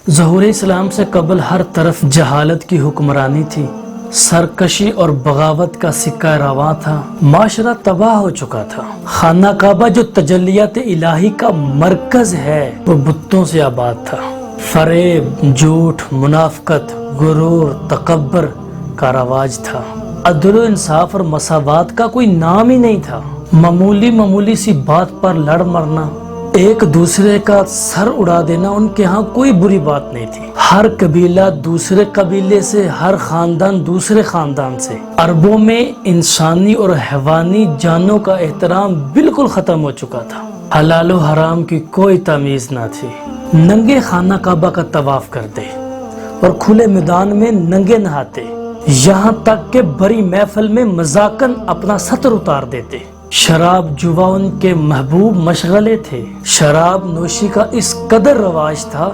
ظہور اسلام سے قبل ہر طرف جہالت کی حکمرانی تھی، سرکشی اور بغاوت کا سکہ رواں تھا، معاشرہ تباہ ہو چکا تھا۔ خانہ کعبہ جو تجلیات الہی کا مرکز ہے وہ بتوں سے آباد تھا۔ فریب، جھوٹ، منافقت، غرور، تکبر کا رواج تھا۔ عدل و انصاف اور مساوات کا کوئی نام ہی نہیں تھا۔ معمولی سی بات پر لڑ مرنا، ایک دوسرے کا سر اڑا دینا ان کے ہاں کوئی بری بات نہیں تھی۔ ہر قبیلہ دوسرے قبیلے سے، ہر خاندان دوسرے خاندان سے۔ عربوں میں انسانی اور حیوانی جانوں کا احترام بالکل ختم ہو چکا تھا۔ حلال و حرام کی کوئی تمیز نہ تھی۔ ننگے خانہ کعبہ کا طواف کرتے اور کھلے میدان میں ننگے نہاتے، یہاں تک کہ بڑی محفل میں مذاقاً اپنا ستر اتار دیتے۔ شراب جوا ان کے محبوب مشغلے تھے۔ شراب نوشی کا اس قدر رواج تھا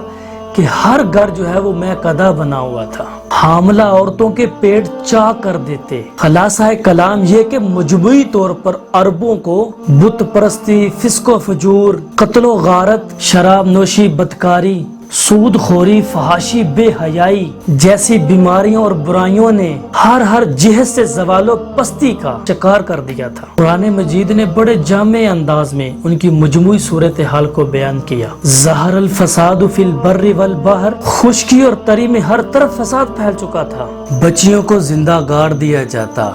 کہ ہر گھر جو ہے وہ میکدہ بنا ہوا تھا۔ حاملہ عورتوں کے پیٹ چاک کر دیتے۔ خلاصہ کلام یہ کہ مجموعی طور پر عربوں کو بت پرستی، فسق و فجور، قتل و غارت، شراب نوشی، بدکاری، سود خوری، فحاشی، بے حیائی جیسی بیماریوں اور برائیوں نے ہر جہت سے زوال و پستی کا شکار کر دیا تھا۔ قرآن مجید نے بڑے جامع انداز میں ان کی مجموعی صورتحال کو بیان کیا۔ ظہر الفساد فی البر والبحر، خشکی اور تری میں ہر طرف فساد پھیل چکا تھا۔ بچیوں کو زندہ گاڑ دیا جاتا،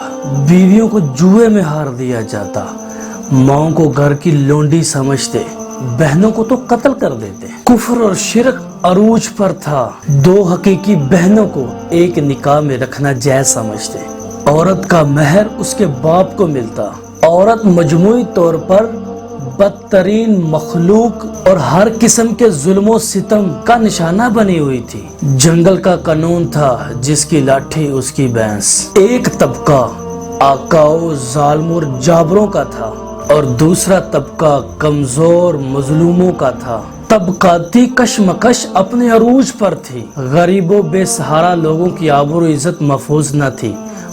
بیویوں کو جوئے میں ہار دیا جاتا، ماؤں کو گھر کی لونڈی سمجھتے، بہنوں کو تو قتل کر دیتے۔ کفر اور شرک عروج پر تھا۔ دو حقیقی بہنوں کو ایک نکاح میں رکھنا جائز سمجھتے۔ عورت کا مہر اس کے باپ کو ملتا۔ عورت مجموعی طور پر بدترین مخلوق اور ہر قسم کے ظلم و ستم کا نشانہ بنی ہوئی تھی۔ جنگل کا قانون تھا، جس کی لاٹھی اس کی بھینس۔ ایک طبقہ آقاؤں، ظالموں اور جابروں کا تھا اور دوسرا طبقہ کمزور مظلوموں کا تھا۔ طبقاتی کشمکش اپنے عروج پر تھی۔ غریبوں، بے سہارا لوگوں کی آبرو و عزت محفوظ نہ تھی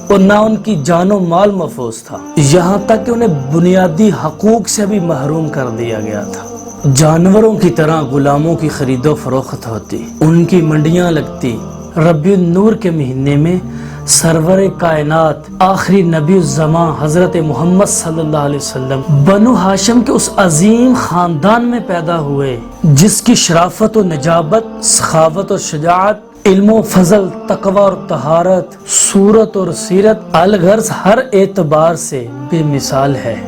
اور نہ ان کی جان و مال محفوظ تھا، یہاں تک کہ انہیں بنیادی حقوق سے بھی محروم کر دیا گیا تھا۔ جانوروں کی طرح غلاموں کی خرید و فروخت ہوتی، ان کی منڈیاں لگتی۔ ربیع النور کے مہینے میں سرور کائنات، آخری نبی الزمان حضرت محمد صلی اللہ علیہ وسلم بنو ہاشم کے اس عظیم خاندان میں پیدا ہوئے جس کی شرافت و نجابت، سخاوت اور شجاعت، علم و فضل، تقوی اور طہارت، صورت اور سیرت الغرض ہر اعتبار سے بے مثال ہے۔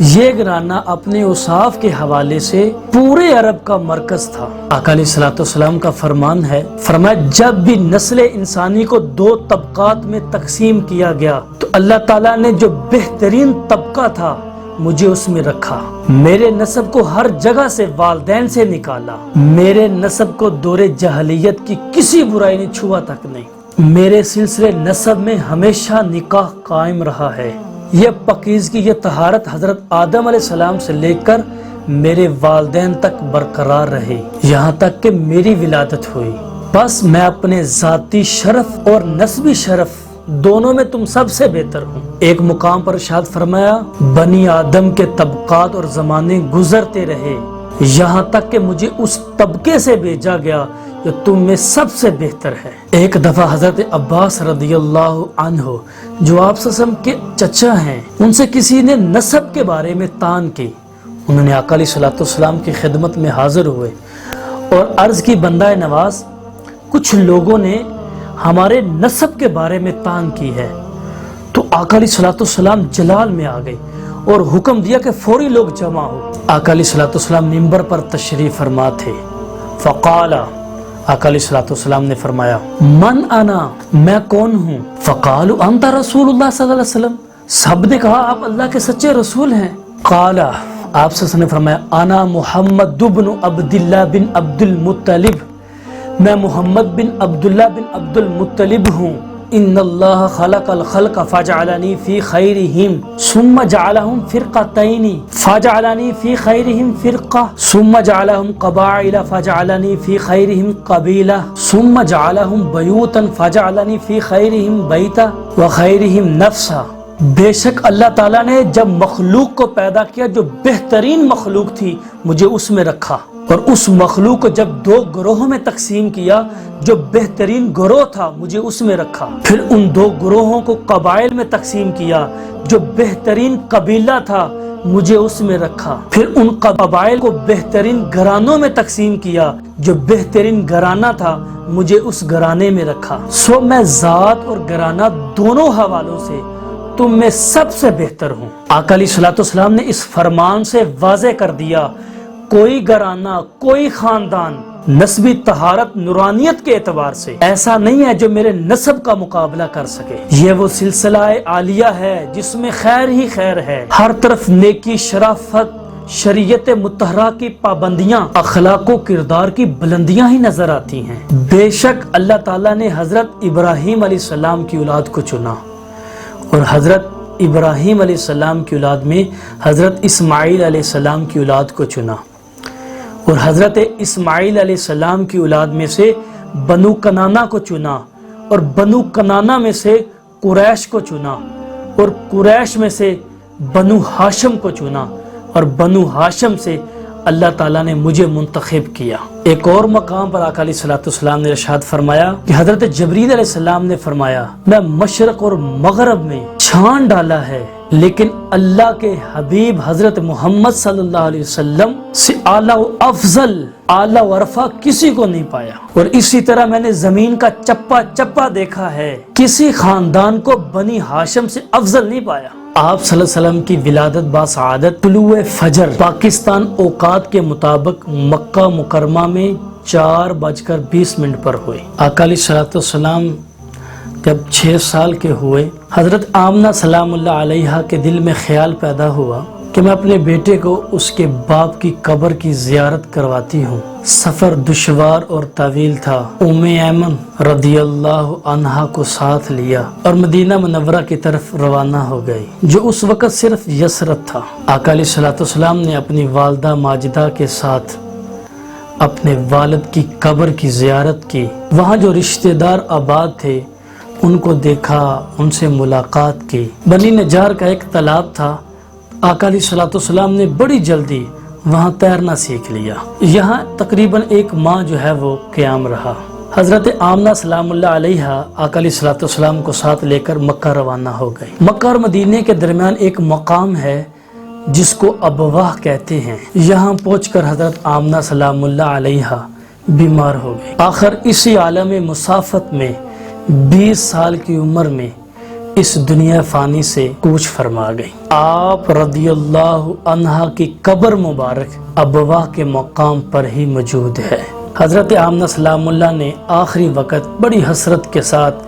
یہ گھرانہ اپنے اوصاف کے حوالے سے پورے عرب کا مرکز تھا۔ آقا علیہ الصلوۃ والسلام کا فرمان ہے، فرمایا جب بھی نسل انسانی کو دو طبقات میں تقسیم کیا گیا تو اللہ تعالیٰ نے جو بہترین طبقہ تھا مجھے اس میں رکھا۔ میرے نسب کو ہر جگہ سے والدین سے نکالا۔ میرے نسب کو دور جاہلیت کی کسی برائی نے چھوا تک نہیں۔ میرے سلسلے نسب میں ہمیشہ نکاح قائم رہا ہے۔ یہ پاکیزگی، یہ طہارت حضرت آدم علیہ السلام سے لے کر میرے والدین تک برقرار رہی، یہاں تک کہ میری ولادت ہوئی۔ بس میں اپنے ذاتی شرف اور نسبی شرف دونوں میں تم سب سے بہتر ہوں۔ ایک مقام پر ارشاد فرمایا، بنی آدم کے طبقات اور زمانے گزرتے رہے یہاں تک کہ مجھے اس طبقے سے بھیجا گیا جو تم میں سب سے بہتر ہے۔ ایک دفعہ حضرت عباس رضی اللہ عنہ جو آپ صلی اللہ علیہ وسلم کے چچا ہیں، ان سے کسی نے نسب کے بارے میں تان کی۔ انہوں نے آقا علیہ الصلوۃ والسلام کی خدمت میں حاضر ہوئے اور عرض کی، بندہ نواز، کچھ لوگوں نے ہمارے نسب کے بارے میں تان کی ہے۔ تو آقا علیہ الصلوۃ والسلام جلال میں آ گئے اور حکم دیا کہ فوری لوگ جمع ہو۔ آقا علیہ الصلوۃ والسلام منبر پر تشریف فرما تھے۔ فقال، آقا علیہ الصلوۃ والسلام نے فرمایا، من انا، میں کون ہوں؟ فقالوا انت رسول اللہ صلی اللہ علیہ وسلم، سب نے کہا آپ اللہ کے سچے رسول ہیں۔ قال، آپ صلی اللہ علیہ وسلم نے فرمایا، انا محمد بن عبداللہ بن عبد المطلب، میں محمد بن عبداللہ بن عبد المطلب ہوں۔ ان اللہ خلق الخلق فجعلنی فی خیرہم ثم جعلہم فرقتین فجعلنی فی خیرہم فرقہ ثم جعلہم قبائل فجعلنی فی خیرہم قبیلہ ثم جعلہم بیوتا فجعلنی فی خیرہم بیتا وخیرہم نفسا۔ بے شک اللہ تعالیٰ نے جب مخلوق کو پیدا کیا جو بہترین مخلوق تھی مجھے اس میں رکھا، اور اس مخلوق کو جب 2 گروہوں میں تقسیم کیا، جو بہترین گروہ تھا مجھے اس میں رکھا۔ پھر ان 2 گروہوں کو قبائل میں تقسیم کیا، جو بہترین قبیلہ تھا مجھے اس میں رکھا۔ پھر ان قبائل کو بہترین گھرانوں میں تقسیم کیا، جو بہترین گھرانہ تھا مجھے اس گھرانے میں رکھا۔ سو میں ذات اور گھرانہ دونوں حوالوں سے تم میں سب سے بہتر ہوں۔ آقا علیہ الصلوۃ والسلام نے اس فرمان سے واضح کر دیا، کوئی گھرانہ، کوئی خاندان نسبی طہارت نورانیت کے اعتبار سے ایسا نہیں ہے جو میرے نسب کا مقابلہ کر سکے۔ یہ وہ سلسلہ عالیہ ہے جس میں خیر ہی خیر ہے، ہر طرف نیکی، شرافت، شریعت مطہرہ کی پابندیاں، اخلاق و کردار کی بلندیاں ہی نظر آتی ہیں۔ بے شک اللہ تعالیٰ نے حضرت ابراہیم علیہ السلام کی اولاد کو چنا، اور حضرت ابراہیم علیہ السلام کی اولاد میں حضرت اسماعیل علیہ السلام کی اولاد کو چنا، اور حضرت اسماعیل علیہ السلام کی اولاد میں سے بنو کنانہ کو چنا، اور بنو کنانہ میں سے قریش کو چنا، اور قریش میں سے بنو ہاشم کو چنا، اور بنو ہاشم سے اللہ تعالیٰ نے مجھے منتخب کیا۔ ایک اور مقام پر آقا علیہ الصلوۃ والسلام نے ارشاد فرمایا کہ حضرت جبریل علیہ السلام نے فرمایا، میں مشرق اور مغرب میں چھان ڈالا ہے، لیکن اللہ کے حبیب حضرت محمد صلی اللہ علیہ وسلم سے اعلیٰ و افضل، اعلیٰ و ارفع کسی کو نہیں پایا۔ اور اسی طرح میں نے زمین کا چپا چپا دیکھا ہے، کسی خاندان کو بنی ہاشم سے افضل نہیں پایا۔ آپ صلی اللہ علیہ وسلم کی ولادت باسعادت طلوع فجر پاکستان اوقات کے مطابق مکہ مکرمہ میں 4:20 پر ہوئی۔ آقا علیہ الصلوۃ والسلام جب 6 سال کے ہوئے، حضرت آمنہ سلام اللہ علیہا کے دل میں خیال پیدا ہوا کہ میں اپنے بیٹے کو اس کے باپ کی قبر کی زیارت کرواتی ہوں۔ سفر دشوار اور طویل تھا۔ ام ایمن رضی اللہ عنہا کو ساتھ لیا اور مدینہ منورہ کی طرف روانہ ہو گئی، جو اس وقت صرف یثرب تھا۔ آقا علیہ الصلوۃ والسلام نے اپنی والدہ ماجدہ کے ساتھ اپنے والد کی قبر کی زیارت کی۔ وہاں جو رشتہ دار آباد تھے ان کو دیکھا، ان سے ملاقات کی۔ بنی نجار کا ایک تالاب تھا، آقا علیہ الصلوۃ والسلام نے بڑی جلدی وہاں تیرنا سیکھ لیا۔ یہاں تقریباً 1 ماہ جو ہے وہ قیام رہا۔ حضرت آمنہ سلام اللہ علیہا آقا علیہ الصلوۃ والسلام کو ساتھ لے کر مکہ روانہ ہو گئی۔ مکہ اور مدینے کے درمیان ایک مقام ہے جس کو ابواہ کہتے ہیں۔ یہاں پہنچ کر حضرت آمنہ سلام اللہ علیہا بیمار ہو گئی۔ آخر اسی عالم مسافت میں 20 سال کی عمر میں اس دنیا فانی سے کوچ فرما گئی۔ آپ رضی اللہ عنہا کی قبر مبارک ابواہ کے مقام پر ہی موجود ہے۔ حضرت آمنہ سلام اللہ نے آخری وقت بڑی حسرت کے ساتھ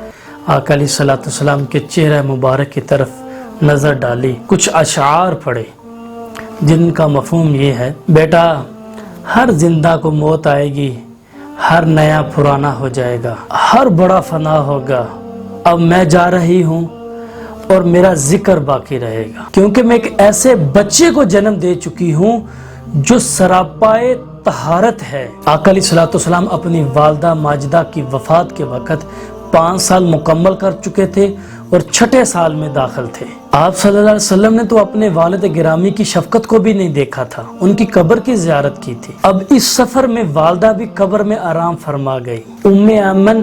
آقا علیہ الصلوۃ والسلام کے چہرہ مبارک کی طرف نظر ڈالی، کچھ اشعار پڑھے جن کا مفہوم یہ ہے، بیٹا ہر زندہ کو موت آئے گی، ہر نیا پرانا ہو جائے گا، ہر بڑا فنا ہوگا، اب میں جا رہی ہوں اور میرا ذکر باقی رہے گا، کیونکہ میں ایک ایسے بچے کو جنم دے چکی ہوں جو سراپائے طہارت ہے۔ آقا علیہ الصلوۃ والسلام اپنی والدہ ماجدہ کی وفات کے وقت 5 سال مکمل کر چکے تھے اور 6 سال میں داخل تھے۔ آپ صلی اللہ علیہ وسلم نے تو اپنے والد گرامی کی شفقت کو بھی نہیں دیکھا تھا، ان کی قبر کی زیارت کی تھی۔ اب اس سفر میں والدہ بھی قبر میں آرام فرما گئی۔ ام ایمن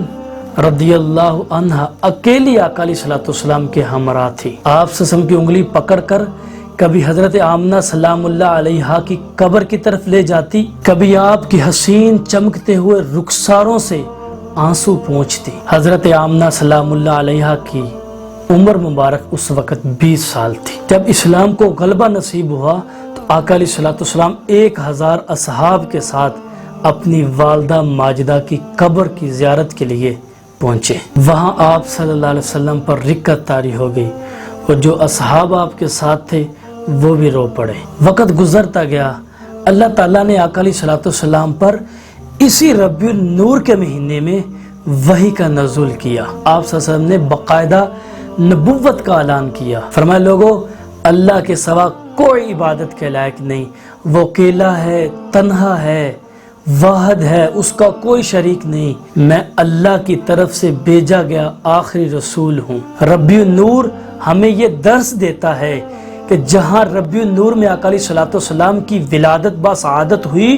رضی اللہ عنہا اکیلی آقا علیہ الصلوۃ والسلام کے ہمراہ تھی۔ آپ صلی اللہ علیہ وسلم کی انگلی پکڑ کر کبھی حضرت آمنہ سلام اللہ علیہا کی قبر کی طرف لے جاتی، کبھی آپ کی حسین چمکتے ہوئے رخساروں سے آنسو پونچھتی۔ حضرت آمنہ سلام اللہ علیہا کی عمر مبارک اس وقت 20 سال تھی۔ جب اسلام کو غلبہ نصیب ہوا تو آقا علیہ الصلوۃ والسلام 1000 اصحاب کے ساتھ اپنی والدہ ماجدہ کی قبر کی زیارت کے لیے پہنچے۔ وہاں آپ صلی اللہ علیہ وسلم پر رقت طاری ہو گئی اور جو اصحاب آپ کے ساتھ تھے وہ بھی رو پڑے۔ وقت گزرتا گیا، اللہ تعالیٰ نے آقا علیہ الصلوۃ والسلام پر اسی ربیع النور کے مہینے میں وحی کا نزول کیا۔ آپ صلی اللہ علیہ وسلم نے باقاعدہ نبوت کا اعلان کیا، فرمایا لوگو اللہ کے سوا کوئی عبادت کے لائق نہیں، وہ اکیلا ہے، تنہا ہے، واحد ہے، اس کا کوئی شریک نہیں، میں اللہ کی طرف سے بھیجا گیا آخری رسول ہوں۔ ربیع النور ہمیں یہ درس دیتا ہے کہ جہاں ربیع النور میں آقا علیہ الصلوۃ والسلام کی ولادت باسعادت ہوئی،